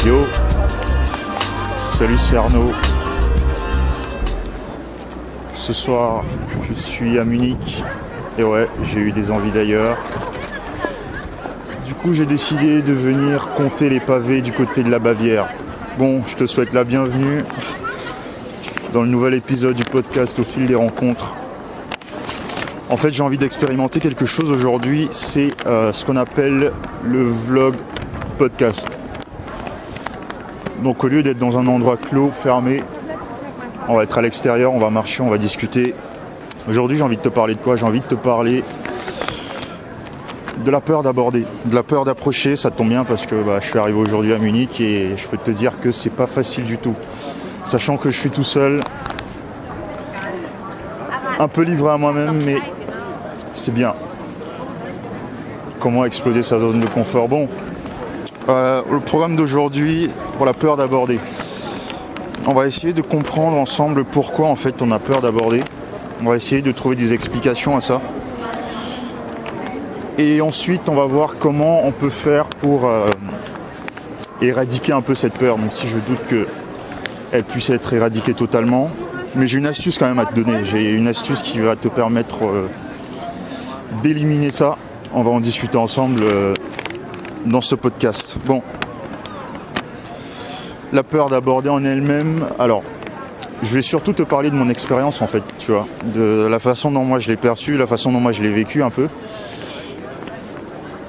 Yo, salut, c'est Arnaud. Ce soir, je suis à Munich. Et ouais, j'ai eu des envies d'ailleurs. Du coup, j'ai décidé de venir compter les pavés du côté de la Bavière. Bon, je te souhaite la bienvenue dans le nouvel épisode du podcast Au fil des rencontres. En fait, j'ai envie d'expérimenter quelque chose aujourd'hui. C'est ce qu'on appelle le vlog podcast. Donc, au lieu d'être dans un endroit clos, fermé, on va être à l'extérieur, on va marcher, on va discuter. Aujourd'hui, j'ai envie de te parler de quoi ? J'ai envie de te parler de la peur d'aborder, de la peur d'approcher. Ça tombe bien parce que je suis arrivé aujourd'hui à Munich et je peux te dire que c'est pas facile du tout. Sachant que je suis tout seul, un peu livré à moi-même, mais c'est bien. Comment exploser sa zone de confort ? Bon, le programme d'aujourd'hui, pour la peur d'aborder. On va essayer de comprendre ensemble pourquoi en fait on a peur d'aborder. On va essayer de trouver des explications à ça. Et ensuite, on va voir comment on peut faire pour éradiquer un peu cette peur, même si je doute qu'elle puisse être éradiquée totalement. Mais j'ai une astuce quand même à te donner. J'ai une astuce qui va te permettre d'éliminer ça. On va en discuter ensemble dans ce podcast. Bon, la peur d'aborder en elle-même. Alors, je vais surtout te parler de mon expérience en fait, tu vois, de la façon dont moi je l'ai perçue, la façon dont moi je l'ai vécu un peu.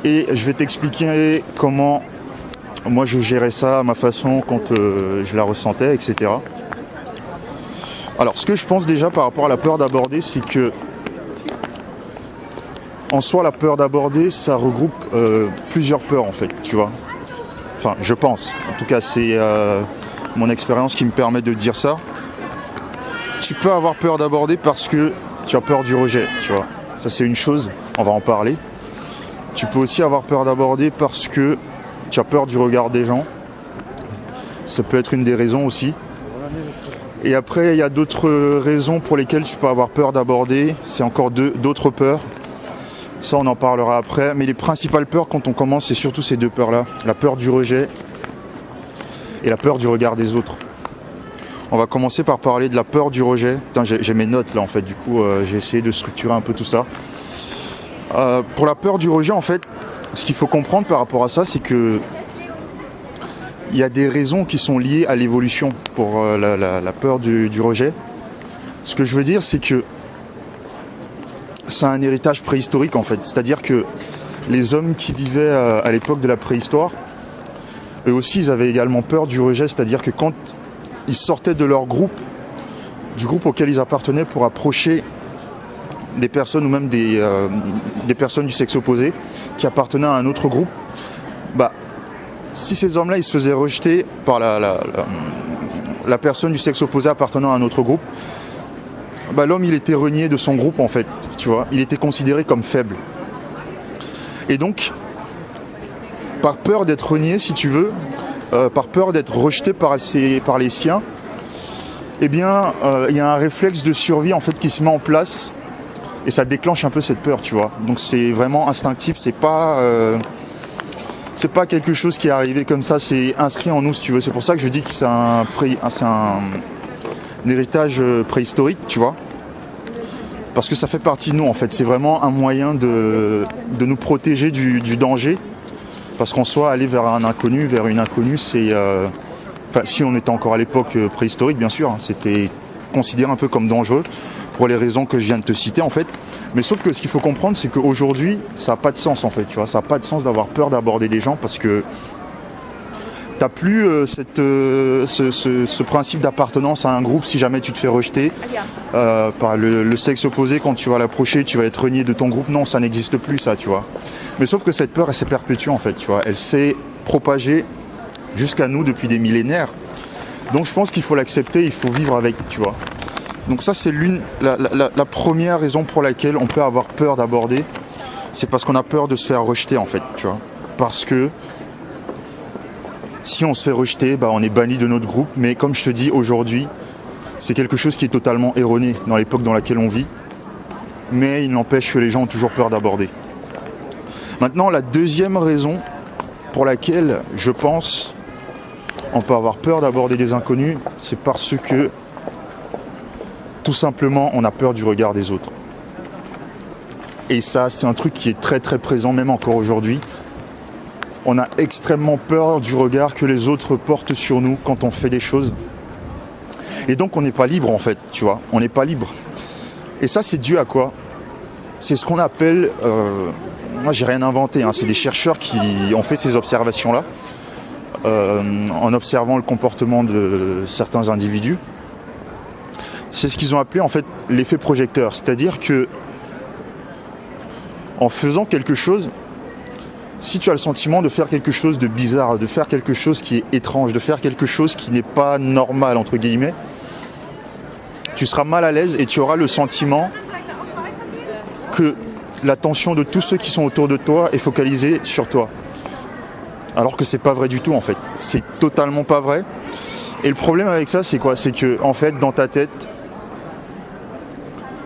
Et je vais t'expliquer comment moi je gérais ça à ma façon quand je la ressentais, etc. Alors, ce que je pense déjà par rapport à la peur d'aborder, c'est que en soi, la peur d'aborder, ça regroupe plusieurs peurs en fait, tu vois. Enfin, je pense. En tout cas, c'est mon expérience qui me permet de dire ça. Tu peux avoir peur d'aborder parce que tu as peur du rejet, tu vois. Ça, c'est une chose, on va en parler. Tu peux aussi avoir peur d'aborder parce que tu as peur du regard des gens. Ça peut être une des raisons aussi. Et après, il y a d'autres raisons pour lesquelles tu peux avoir peur d'aborder. C'est encore d'autres peurs. Ça, on en parlera après. Mais les principales peurs, quand on commence, c'est surtout ces deux peurs-là. La peur du rejet et la peur du regard des autres. On va commencer par parler de la peur du rejet. Putain, j'ai mes notes là, en fait. Du coup, j'ai essayé de structurer un peu tout ça. Pour la peur du rejet, en fait, ce qu'il faut comprendre par rapport à ça, c'est que il y a des raisons qui sont liées à l'évolution pour la peur du rejet. Ce que je veux dire, c'est que c'est un héritage préhistorique, en fait. C'est-à-dire que les hommes qui vivaient à l'époque de la préhistoire, eux aussi, ils avaient également peur du rejet. C'est-à-dire que quand ils sortaient de leur groupe, du groupe auquel ils appartenaient, pour approcher des personnes ou même des personnes du sexe opposé qui appartenaient à un autre groupe, si ces hommes-là ils se faisaient rejeter par la personne du sexe opposé appartenant à un autre groupe, l'homme il était renié de son groupe en fait, tu vois, il était considéré comme faible. Et donc, par peur d'être renié, si tu veux, par peur d'être rejeté par les siens, eh bien, il y a un réflexe de survie en fait qui se met en place. Et ça déclenche un peu cette peur, tu vois. Donc c'est vraiment instinctif, c'est pas quelque chose qui est arrivé comme ça, c'est inscrit en nous, si tu veux. C'est pour ça que je dis que c'est un héritage préhistorique, tu vois. Parce que ça fait partie de nous, en fait. C'est vraiment un moyen de nous protéger du danger. Parce qu'en soi, aller vers un inconnu, vers une inconnue, c'est... si on était encore à l'époque préhistorique, bien sûr, hein, c'était considéré un peu comme dangereux. Pour les raisons que je viens de te citer en fait. Mais sauf que ce qu'il faut comprendre, c'est qu'aujourd'hui, ça n'a pas de sens en fait, tu vois. Ça n'a pas de sens d'avoir peur d'aborder des gens parce que tu n'as plus ce principe d'appartenance à un groupe si jamais tu te fais rejeter par le sexe opposé. Quand tu vas l'approcher, tu vas être renié de ton groupe. Non, ça n'existe plus ça, tu vois. Mais sauf que cette peur, elle s'est perpétuée en fait, tu vois. Elle s'est propagée jusqu'à nous depuis des millénaires. Donc je pense qu'il faut l'accepter, il faut vivre avec, tu vois. Donc ça c'est la première raison pour laquelle on peut avoir peur d'aborder, c'est parce qu'on a peur de se faire rejeter en fait, tu vois. Parce que si on se fait rejeter, on est banni de notre groupe, mais comme je te dis aujourd'hui, c'est quelque chose qui est totalement erroné dans l'époque dans laquelle on vit, mais il n'empêche que les gens ont toujours peur d'aborder. Maintenant, la deuxième raison pour laquelle je pense on peut avoir peur d'aborder des inconnus, c'est parce que tout simplement on a peur du regard des autres. Et ça, c'est un truc qui est très très présent même encore aujourd'hui. On a extrêmement peur du regard que les autres portent sur nous quand on fait des choses. Et donc on n'est pas libre en fait, tu vois, on n'est pas libre. Et ça, c'est dû à quoi ? C'est ce qu'on appelle, moi j'ai rien inventé, hein, c'est des chercheurs qui ont fait ces observations-là, en observant le comportement de certains individus. C'est ce qu'ils ont appelé en fait l'effet projecteur, c'est-à-dire que en faisant quelque chose, si tu as le sentiment de faire quelque chose de bizarre, de faire quelque chose qui est étrange, de faire quelque chose qui n'est pas normal, entre guillemets, tu seras mal à l'aise et tu auras le sentiment que l'attention de tous ceux qui sont autour de toi est focalisée sur toi. Alors que c'est pas vrai du tout en fait. C'est totalement pas vrai. Et le problème avec ça, c'est quoi ? C'est que en fait, dans ta tête,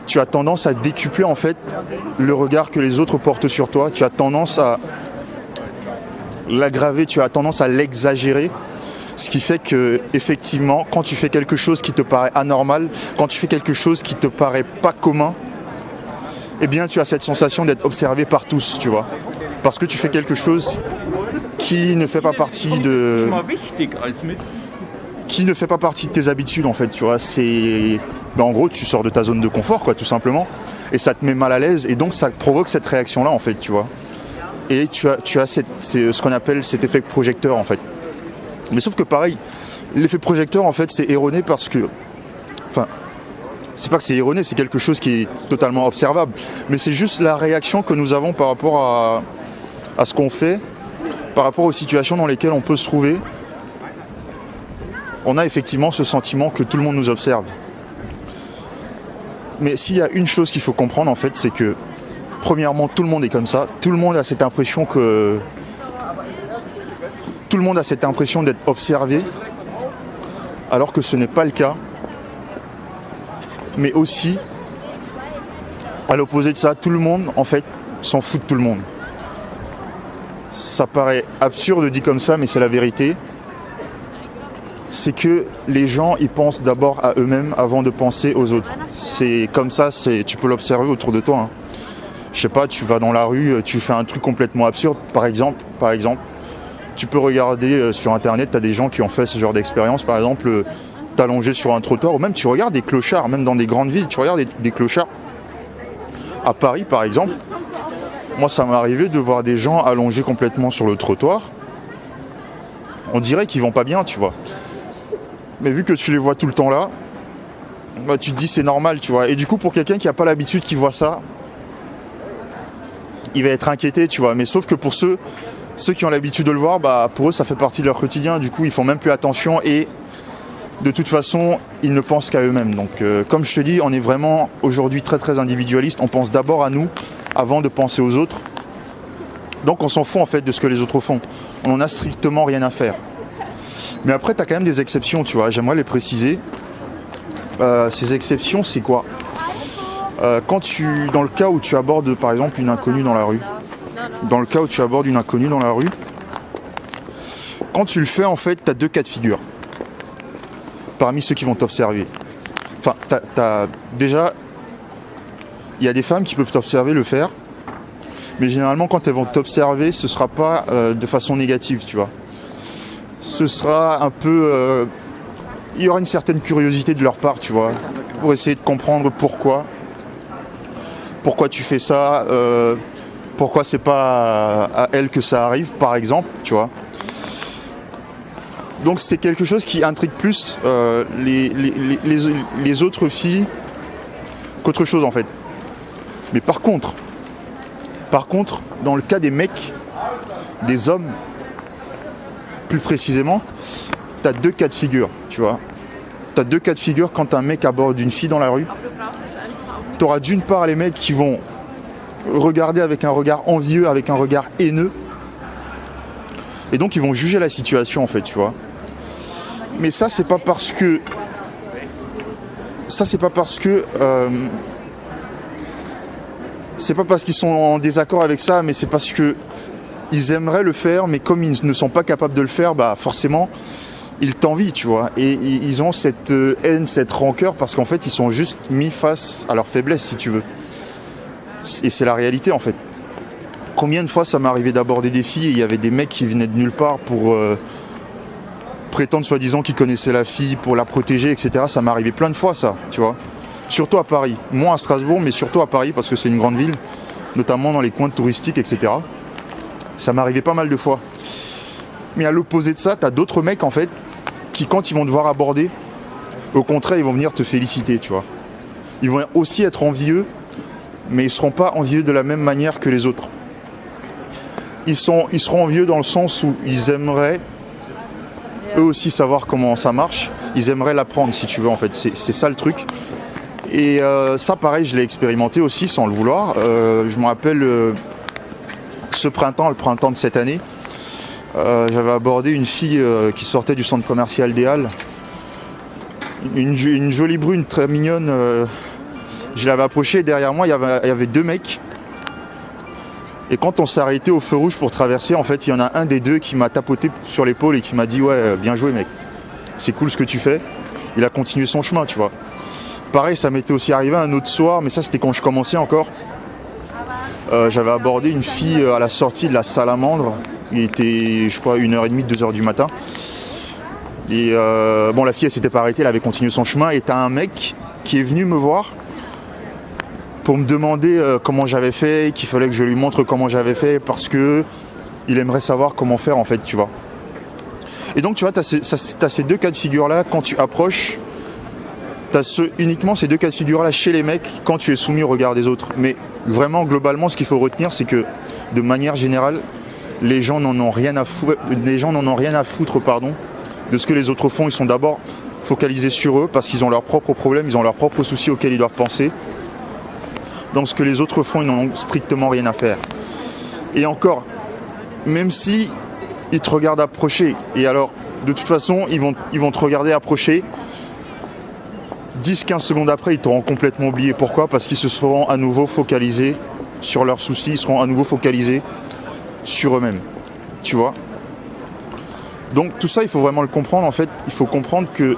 tu as tendance à décupler en fait le regard que les autres portent sur toi. Tu as tendance à l'aggraver, tu as tendance à l'exagérer. Ce qui fait que, effectivement, quand tu fais quelque chose qui te paraît anormal, quand tu fais quelque chose qui te paraît pas commun, eh bien, tu as cette sensation d'être observé par tous, tu vois. Parce que tu fais quelque chose qui ne fait pas partie de tes habitudes, en fait, tu vois. En gros, tu sors de ta zone de confort, quoi, tout simplement. Et ça te met mal à l'aise. Et donc, ça provoque cette réaction-là, en fait, tu vois. Et tu as ce qu'on appelle cet effet projecteur, en fait. Mais sauf que pareil, l'effet projecteur en fait c'est erroné parce que, enfin, c'est pas que c'est erroné, c'est quelque chose qui est totalement observable, mais c'est juste la réaction que nous avons par rapport à ce qu'on fait, par rapport aux situations dans lesquelles on peut se trouver. On a effectivement ce sentiment que tout le monde nous observe. Mais s'il y a une chose qu'il faut comprendre en fait, c'est que premièrement tout le monde est comme ça, tout le monde a cette impression que tout le monde a cette impression d'être observé, alors que ce n'est pas le cas. Mais aussi, à l'opposé de ça, tout le monde, en fait, s'en fout de tout le monde. Ça paraît absurde dit comme ça, mais c'est la vérité. C'est que les gens, ils pensent d'abord à eux-mêmes avant de penser aux autres. C'est comme ça, tu peux l'observer autour de toi. Hein. Je sais pas, tu vas dans la rue, tu fais un truc complètement absurde, par exemple, tu peux regarder sur internet, tu as des gens qui ont fait ce genre d'expérience, par exemple, t'allonger sur un trottoir, ou même tu regardes des clochards, même dans des grandes villes, tu regardes des clochards. À Paris, par exemple, moi ça m'est arrivé de voir des gens allongés complètement sur le trottoir. On dirait qu'ils vont pas bien, tu vois. Mais vu que tu les vois tout le temps là, bah, tu te dis c'est normal, tu vois. Et du coup, pour quelqu'un qui n'a pas l'habitude, qui voit ça, il va être inquiété, tu vois. Mais sauf que pour ceux qui ont l'habitude de le voir, bah, pour eux, ça fait partie de leur quotidien. Du coup, ils font même plus attention et de toute façon, ils ne pensent qu'à eux-mêmes. Donc, comme je te dis, on est vraiment aujourd'hui très très individualiste. On pense d'abord à nous avant de penser aux autres. Donc, on s'en fout en fait de ce que les autres font. On n'en a strictement rien à faire. Mais après, tu as quand même des exceptions, tu vois. J'aimerais les préciser. Ces exceptions, c'est quoi ? Dans le cas où tu abordes par exemple une inconnue dans la rue, quand tu le fais en fait, tu as deux cas de figure parmi ceux qui vont t'observer. Enfin, déjà, il y a des femmes qui peuvent t'observer le faire, mais généralement quand elles vont t'observer, ce sera pas de façon négative, tu vois. Ce sera un peu... il y aura une certaine curiosité de leur part, tu vois, pour essayer de comprendre pourquoi tu fais ça, pourquoi c'est pas à elle que ça arrive, par exemple, tu vois. Donc c'est quelque chose qui intrigue plus les autres filles qu'autre chose en fait. Mais par contre, dans le cas des mecs, des hommes, plus précisément, tu as deux cas de figure, tu vois. Tu as deux cas de figure quand un mec aborde une fille dans la rue. Tu auras d'une part les mecs qui vont regarder avec un regard envieux, avec un regard haineux. Et donc ils vont juger la situation en fait, tu vois. Mais ça c'est pas parce que c'est pas parce qu'ils sont en désaccord avec ça, mais c'est parce que ils aimeraient le faire, mais comme ils ne sont pas capables de le faire, bah forcément ils t'envient, tu vois. Et ils ont cette haine, cette rancœur, parce qu'en fait, ils sont juste mis face à leur faiblesse, si tu veux. Et c'est la réalité, en fait. Combien de fois ça m'est arrivé d'aborder des filles et il y avait des mecs qui venaient de nulle part pour prétendre soi-disant qu'ils connaissaient la fille, pour la protéger, etc. Ça m'est arrivé plein de fois, ça, tu vois. Surtout à Paris. Moins à Strasbourg, mais surtout à Paris, parce que c'est une grande ville, notamment dans les coins touristiques, etc. Ça m'est arrivé pas mal de fois. Mais à l'opposé de ça, t'as d'autres mecs, en fait, qui, quand ils vont devoir aborder, au contraire, ils vont venir te féliciter, tu vois. Ils vont aussi être envieux, mais ils seront pas envieux de la même manière que les autres. Ils seront envieux dans le sens où ils aimeraient eux aussi savoir comment ça marche. Ils aimeraient l'apprendre, si tu veux, en fait. C'est ça le truc. Et ça, pareil, je l'ai expérimenté aussi sans le vouloir. Je me rappelle ce printemps, le printemps de cette année, j'avais abordé une fille qui sortait du centre commercial des Halles. Une jolie brune très mignonne. Je l'avais approchée et derrière moi, il y avait deux mecs. Et quand on s'est arrêté au feu rouge pour traverser, en fait, il y en a un des deux qui m'a tapoté sur l'épaule et qui m'a dit « Ouais, bien joué mec, c'est cool ce que tu fais ». Il a continué son chemin, tu vois. Pareil, ça m'était aussi arrivé un autre soir, mais ça c'était quand je commençais encore. J'avais abordé une fille à la sortie de la Salamandre. Il était, je crois, 1h30, 2h du matin. Et bon, la fille, elle s'était pas arrêtée, elle avait continué son chemin. Et t'as un mec qui est venu me voir pour me demander comment j'avais fait, qu'il fallait que je lui montre comment j'avais fait, parce que il aimerait savoir comment faire, en fait, tu vois. Et donc, tu vois, t'as ces deux cas de figure-là, quand tu approches, uniquement ces deux cas de figure-là chez les mecs, quand tu es soumis au regard des autres. Mais vraiment, globalement, ce qu'il faut retenir, c'est que, de manière générale, les gens n'en ont rien à foutre, de ce que les autres font. Ils sont d'abord focalisés sur eux, parce qu'ils ont leurs propres problèmes, ils ont leurs propres soucis auxquels ils doivent penser. Donc ce que les autres font, ils n'en ont strictement rien à faire. Et encore, même si ils te regardent approcher, et alors de toute façon ils vont te regarder approcher, 10-15 secondes après ils t'auront complètement oublié. Pourquoi ? Parce qu'ils se seront à nouveau focalisés sur leurs soucis, ils seront à nouveau focalisés sur eux-mêmes. Tu vois ? Donc tout ça, il faut vraiment le comprendre. En fait, il faut comprendre que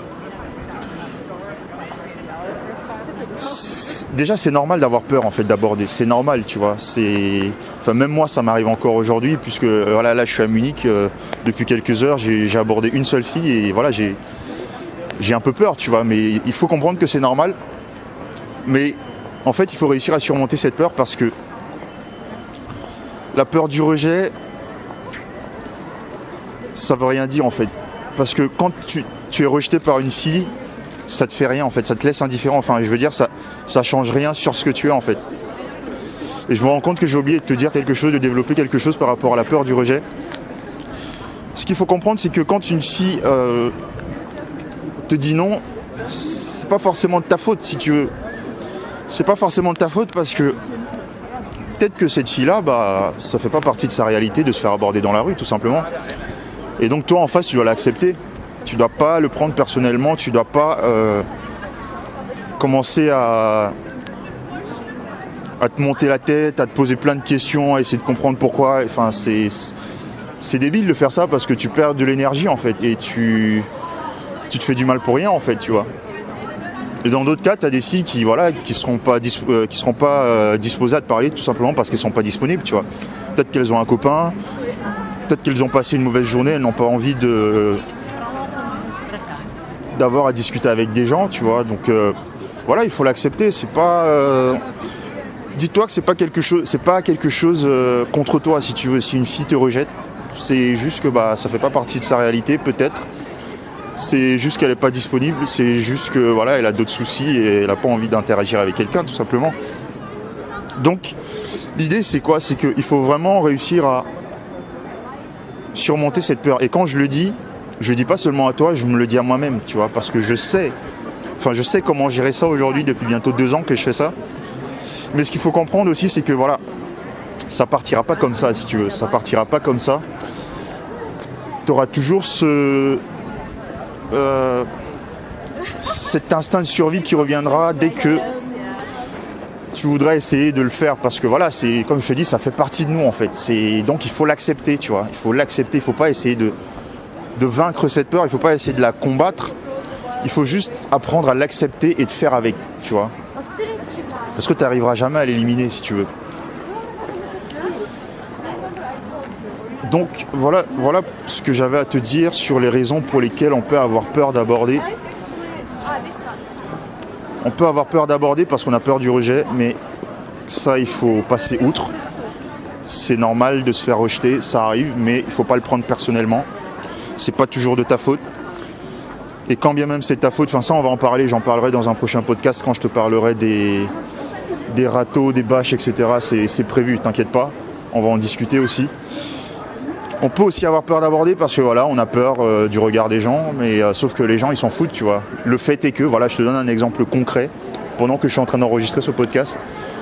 déjà, c'est normal d'avoir peur, en fait, d'aborder. C'est normal, tu vois. Enfin, même moi, ça m'arrive encore aujourd'hui, puisque voilà, là, je suis à Munich depuis quelques heures. J'ai abordé une seule fille et voilà, j'ai un peu peur, tu vois. Mais il faut comprendre que c'est normal. Mais en fait, il faut réussir à surmonter cette peur, parce que la peur du rejet, ça veut rien dire, en fait. Parce que quand tu es rejeté par une fille, ça te fait rien, en fait, ça te laisse indifférent. Enfin, je veux dire, ça change rien sur ce que tu es, en fait. Et je me rends compte que j'ai oublié de te dire quelque chose, de développer quelque chose par rapport à la peur du rejet. Ce qu'il faut comprendre, c'est que quand une fille te dit non, c'est pas forcément de ta faute, si tu veux. C'est pas forcément de ta faute, parce que peut-être que cette fille-là, bah, ça fait pas partie de sa réalité de se faire aborder dans la rue, tout simplement. Et donc toi, en face, tu dois l'accepter. Tu dois pas le prendre personnellement, tu dois pas commencer à te monter la tête, à te poser plein de questions, à essayer de comprendre pourquoi. Enfin, c'est débile de faire ça, parce que tu perds de l'énergie, en fait, et tu te fais du mal pour rien, en fait, tu vois. Et dans d'autres cas, tu as des filles qui seront pas disposées à te parler, tout simplement parce qu'elles sont pas disponibles, tu vois. Peut-être qu'elles ont un copain, peut-être qu'elles ont passé une mauvaise journée, elles n'ont pas envie d'avoir à discuter avec des gens, tu vois. Donc voilà, il faut l'accepter. C'est pas dis-toi que c'est pas quelque chose contre toi, si tu veux. Si une fille te rejette, c'est juste que ça fait pas partie de sa réalité, peut-être. C'est juste qu'elle est pas disponible, c'est juste que voilà, elle a d'autres soucis et elle a pas envie d'interagir avec quelqu'un, tout simplement. Donc l'idée, c'est quoi ? C'est qu'il faut vraiment réussir à surmonter cette peur. Et quand je le dis pas seulement à toi, je me le dis à moi-même, tu vois, parce que je sais comment gérer ça aujourd'hui, depuis bientôt 2 ans que je fais ça. Mais ce qu'il faut comprendre aussi, c'est que voilà, ça partira pas comme ça, si tu veux. Ça partira pas comme ça. Tu auras toujours cet instinct de survie qui reviendra dès que tu voudrais essayer de le faire, parce que voilà, c'est comme je te dis, ça fait partie de nous, en fait. Donc il faut l'accepter, tu vois. Il faut l'accepter, il faut pas essayer de vaincre cette peur, il ne faut pas essayer de la combattre. Il faut juste apprendre à l'accepter et de faire avec, tu vois. Parce que tu n'arriveras jamais à l'éliminer si tu veux. Donc voilà ce que j'avais à te dire sur les raisons pour lesquelles on peut avoir peur d'aborder. On peut avoir peur d'aborder parce qu'on a peur du rejet, mais ça il faut passer outre. C'est normal de se faire rejeter, ça arrive, mais il ne faut pas le prendre personnellement. C'est pas toujours de ta faute. Et quand bien même c'est ta faute, enfin ça on va en parler, j'en parlerai dans un prochain podcast quand je te parlerai des râteaux, des bâches, etc. C'est prévu, t'inquiète pas, on va en discuter aussi. On peut aussi avoir peur d'aborder parce que voilà, on a peur du regard des gens, mais sauf que les gens ils s'en foutent, tu vois. Le fait est que, voilà, je te donne un exemple concret. Pendant que je suis en train d'enregistrer ce podcast,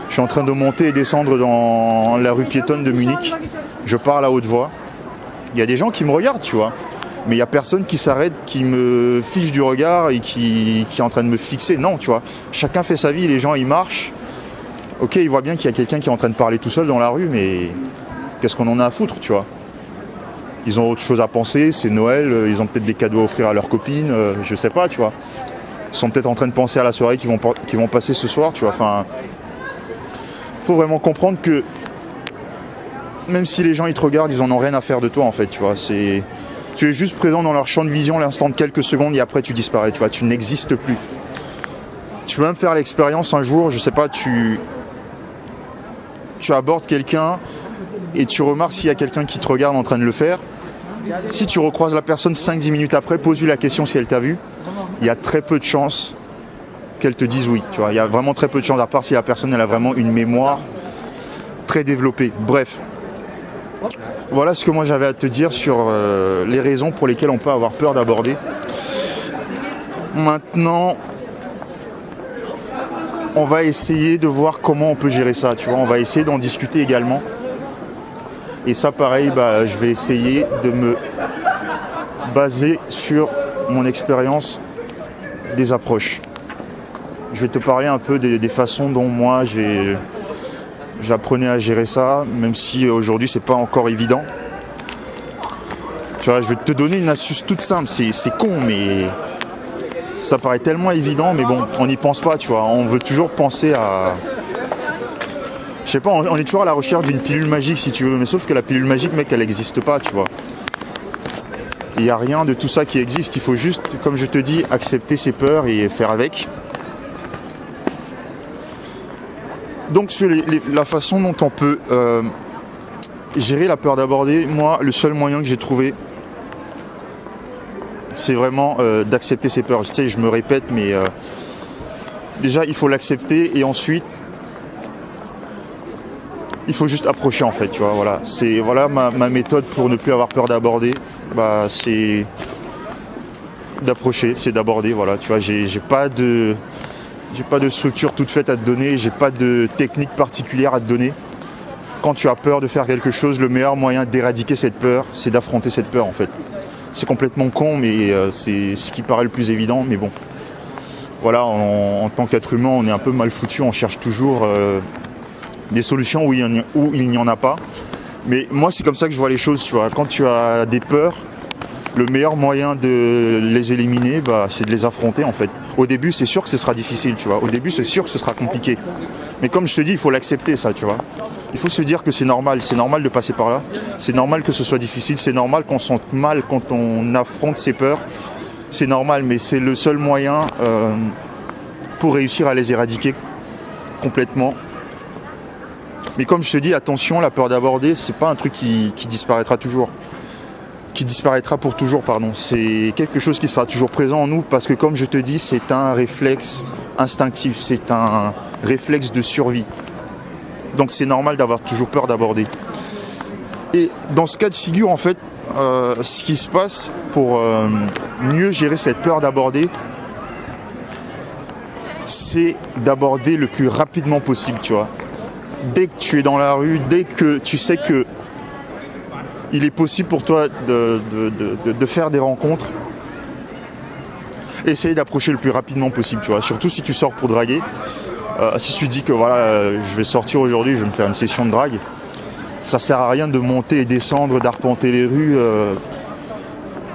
je suis en train de monter et descendre dans la rue piétonne de Munich. Je parle à haute voix. Il y a des gens qui me regardent, tu vois. Mais il n'y a personne qui s'arrête, qui me fiche du regard et qui est en train de me fixer. Non, tu vois. Chacun fait sa vie, les gens ils marchent. Ok, ils voient bien qu'il y a quelqu'un qui est en train de parler tout seul dans la rue, mais qu'est-ce qu'on en a à foutre, tu vois. Ils ont autre chose à penser, c'est Noël, ils ont peut-être des cadeaux à offrir à leurs copines, je sais pas, tu vois. Ils sont peut-être en train de penser à la soirée qu'ils vont passer ce soir, tu vois. Enfin, faut vraiment comprendre que même si les gens ils te regardent, ils en ont rien à faire de toi en fait, tu vois. Tu es juste présent dans leur champ de vision l'instant de quelques secondes et après tu disparais, tu vois. Tu n'existes plus. Tu peux même faire l'expérience un jour, je sais pas, tu abordes quelqu'un et tu remarques s'il y a quelqu'un qui te regarde en train de le faire. Si tu recroises la personne 5-10 minutes après, pose-lui la question si elle t'a vu. Il y a très peu de chances qu'elle te dise oui. Tu vois, il y a vraiment très peu de chances, à part si la personne elle a vraiment une mémoire très développée. Bref, voilà ce que moi j'avais à te dire sur les raisons pour lesquelles on peut avoir peur d'aborder. Maintenant, on va essayer de voir comment on peut gérer ça. Tu vois, on va essayer d'en discuter également. Et ça, pareil, je vais essayer de me baser sur mon expérience des approches. Je vais te parler un peu des façons dont moi j'apprenais à gérer ça, même si aujourd'hui c'est pas encore évident. Tu vois, je vais te donner une astuce toute simple, c'est con, mais ça paraît tellement évident, mais bon, on n'y pense pas, tu vois. On veut toujours penser à... Je sais pas, on est toujours à la recherche d'une pilule magique si tu veux, mais sauf que la pilule magique, mec, elle n'existe pas, tu vois. Il n'y a rien de tout ça qui existe, il faut juste, comme je te dis, accepter ses peurs et faire avec. Donc sur la façon dont on peut gérer la peur d'aborder, moi, le seul moyen que j'ai trouvé, c'est vraiment d'accepter ses peurs. Tu sais, je me répète, mais déjà, il faut l'accepter et ensuite, il faut juste approcher en fait, tu vois, voilà. C'est ma méthode pour ne plus avoir peur d'aborder, c'est d'approcher, c'est d'aborder, voilà, tu vois, j'ai pas de structure toute faite à te donner, j'ai pas de technique particulière à te donner. Quand tu as peur de faire quelque chose, le meilleur moyen d'éradiquer cette peur, c'est d'affronter cette peur en fait. C'est complètement con, mais c'est ce qui paraît le plus évident, mais bon. Voilà, en tant qu'être humain, on est un peu mal foutu, on cherche toujours des solutions où il n'y en a pas. Mais moi, c'est comme ça que je vois les choses, tu vois. Quand tu as des peurs, le meilleur moyen de les éliminer, c'est de les affronter, en fait. Au début, c'est sûr que ce sera difficile, tu vois. Au début, c'est sûr que ce sera compliqué. Mais comme je te dis, il faut l'accepter, ça, tu vois. Il faut se dire que c'est normal de passer par là. C'est normal que ce soit difficile, c'est normal qu'on se sente mal quand on affronte ses peurs. C'est normal, mais c'est le seul moyen pour réussir à les éradiquer complètement. Mais comme je te dis, attention, la peur d'aborder, c'est pas un truc qui disparaîtra toujours. Qui disparaîtra pour toujours, pardon. C'est quelque chose qui sera toujours présent en nous parce que, comme je te dis, c'est un réflexe instinctif, c'est un réflexe de survie. Donc c'est normal d'avoir toujours peur d'aborder. Et dans ce cas de figure, en fait, ce qui se passe pour mieux gérer cette peur d'aborder, c'est d'aborder le plus rapidement possible, tu vois. Dès que tu es dans la rue, dès que tu sais que il est possible pour toi de faire des rencontres, essaye d'approcher le plus rapidement possible, tu vois. Surtout si tu sors pour draguer. Si tu dis que voilà, je vais sortir aujourd'hui, je vais me faire une session de drague, ça sert à rien de monter et descendre, d'arpenter les rues.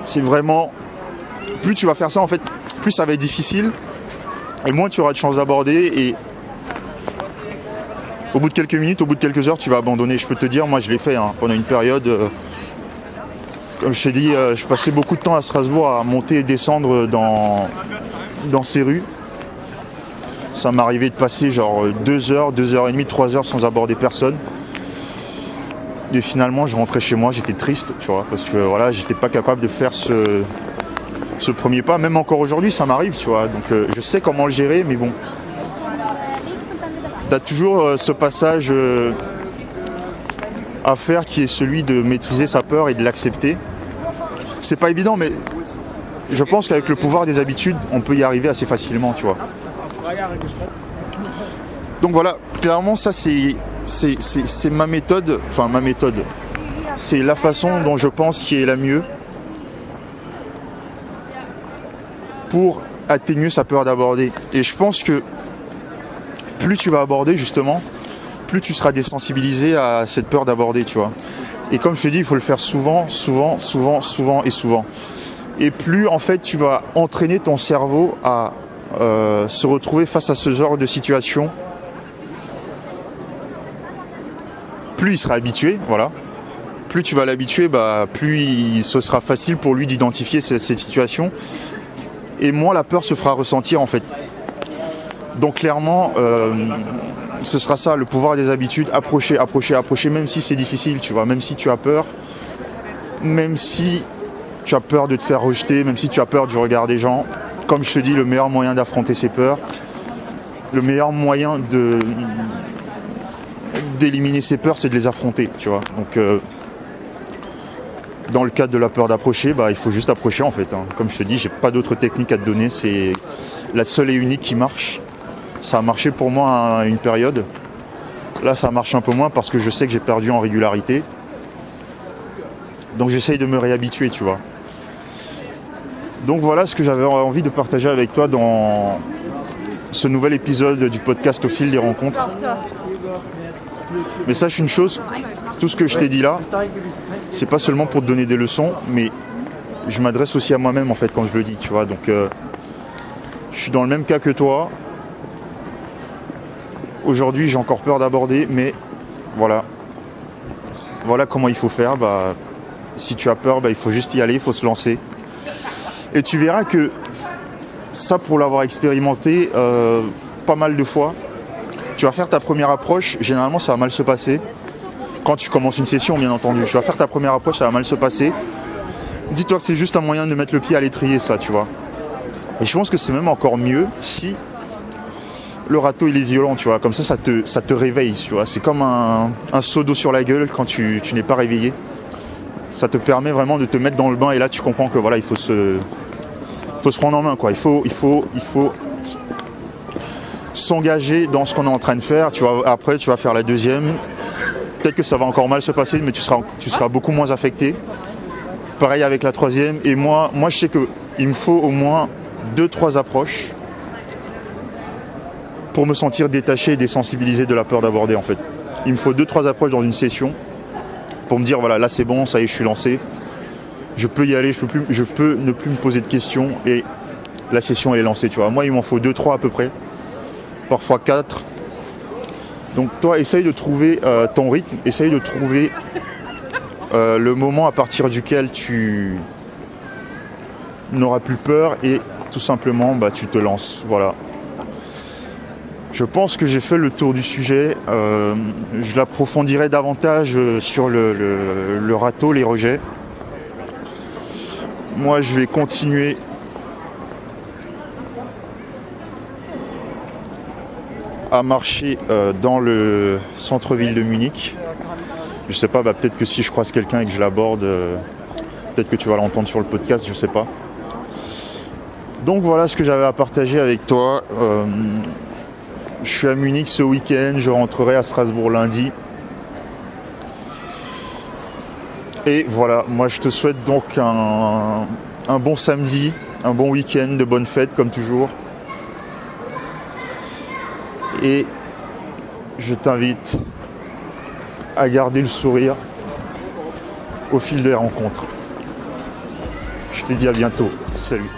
C'est vraiment... Plus tu vas faire ça, en fait, plus ça va être difficile. Et moins tu auras de chance d'aborder. Et au bout de quelques minutes, au bout de quelques heures, tu vas abandonner. Je peux te dire, moi je l'ai fait pendant une période. Comme je t'ai dit, je passais beaucoup de temps à Strasbourg à monter et descendre dans ces rues. Ça m'arrivait de passer genre 2 heures, 2h30, 3 heures sans aborder personne. Et finalement, je rentrais chez moi, j'étais triste, tu vois, parce que voilà, j'étais pas capable de faire ce premier pas. Même encore aujourd'hui, ça m'arrive, tu vois. Donc je sais comment le gérer, mais bon. T'as toujours ce passage à faire qui est celui de maîtriser sa peur et de l'accepter. C'est pas évident, mais je pense qu'avec le pouvoir des habitudes, on peut y arriver assez facilement, tu vois. Donc voilà, clairement ça c'est ma méthode, c'est la façon dont je pense qui est la mieux pour atténuer sa peur d'aborder. Et je pense que plus tu vas aborder justement, plus tu seras désensibilisé à cette peur d'aborder, tu vois. Et comme je te dis, il faut le faire souvent. Et plus en fait tu vas entraîner ton cerveau à se retrouver face à ce genre de situation, plus il sera habitué, voilà. Plus tu vas l'habituer, plus ce sera facile pour lui d'identifier cette situation. Et moins la peur se fera ressentir en fait. Donc clairement, ce sera ça, le pouvoir des habitudes, approcher, même si c'est difficile, tu vois, même si tu as peur, même si tu as peur de te faire rejeter, même si tu as peur du regard des gens. Comme je te dis, le meilleur moyen d'affronter ses peurs, le meilleur moyen d'éliminer ses peurs, c'est de les affronter, tu vois. Donc, dans le cadre de la peur d'approcher, il faut juste approcher en fait. Comme je te dis, j'ai pas d'autre technique à te donner, c'est la seule et unique qui marche. Ça a marché pour moi à une période. Là, ça marche un peu moins parce que je sais que j'ai perdu en régularité. Donc, j'essaye de me réhabituer, tu vois. Donc voilà ce que j'avais envie de partager avec toi dans ce nouvel épisode du podcast Au fil des rencontres. Mais sache une chose, tout ce que je t'ai dit là, c'est pas seulement pour te donner des leçons, mais je m'adresse aussi à moi-même en fait quand je le dis, tu vois. Donc je suis dans le même cas que toi. Aujourd'hui j'ai encore peur d'aborder, mais voilà comment il faut faire. Si tu as peur, il faut juste y aller, il faut se lancer. Et tu verras que ça, pour l'avoir expérimenté pas mal de fois, tu vas faire ta première approche, généralement ça va mal se passer. Quand tu commences une session, bien entendu, tu vas faire ta première approche, ça va mal se passer. Dis-toi que c'est juste un moyen de mettre le pied à l'étrier, ça, tu vois. Et je pense que c'est même encore mieux si le râteau il est violent, tu vois. Comme ça te réveille, tu vois. C'est comme un seau d'eau sur la gueule quand tu n'es pas réveillé. Ça te permet vraiment de te mettre dans le bain et là tu comprends que voilà, il faut se prendre en main, quoi. Il faut s'engager dans ce qu'on est en train de faire. Tu vois, après tu vas faire la deuxième. Peut-être que ça va encore mal se passer, mais tu seras beaucoup moins affecté. Pareil avec la troisième. Et moi je sais qu'il me faut au moins 2-3 approches pour me sentir détaché et désensibilisé de la peur d'aborder en fait. Il me faut 2-3 approches dans une session pour me dire voilà, là c'est bon, ça y est, je suis lancé, je peux y aller, je peux ne plus me poser de questions et la session elle est lancée, tu vois. Moi il m'en faut 2-3 à peu près, parfois 4. Donc toi essaye de trouver ton rythme, essaye de trouver le moment à partir duquel tu n'auras plus peur et tout simplement tu te lances, voilà. Je pense que j'ai fait le tour du sujet. Je l'approfondirai davantage sur le râteau, les rejets. Moi, je vais continuer à marcher dans le centre-ville de Munich. Je sais pas, peut-être que si je croise quelqu'un et que je l'aborde, peut-être que tu vas l'entendre sur le podcast, je sais pas. Donc voilà ce que j'avais à partager avec toi. Je suis à Munich ce week-end, je rentrerai à Strasbourg lundi. Et voilà, moi je te souhaite donc un bon samedi, un bon week-end, de bonnes fêtes comme toujours. Et je t'invite à garder le sourire au fil des rencontres. Je te dis à bientôt. Salut.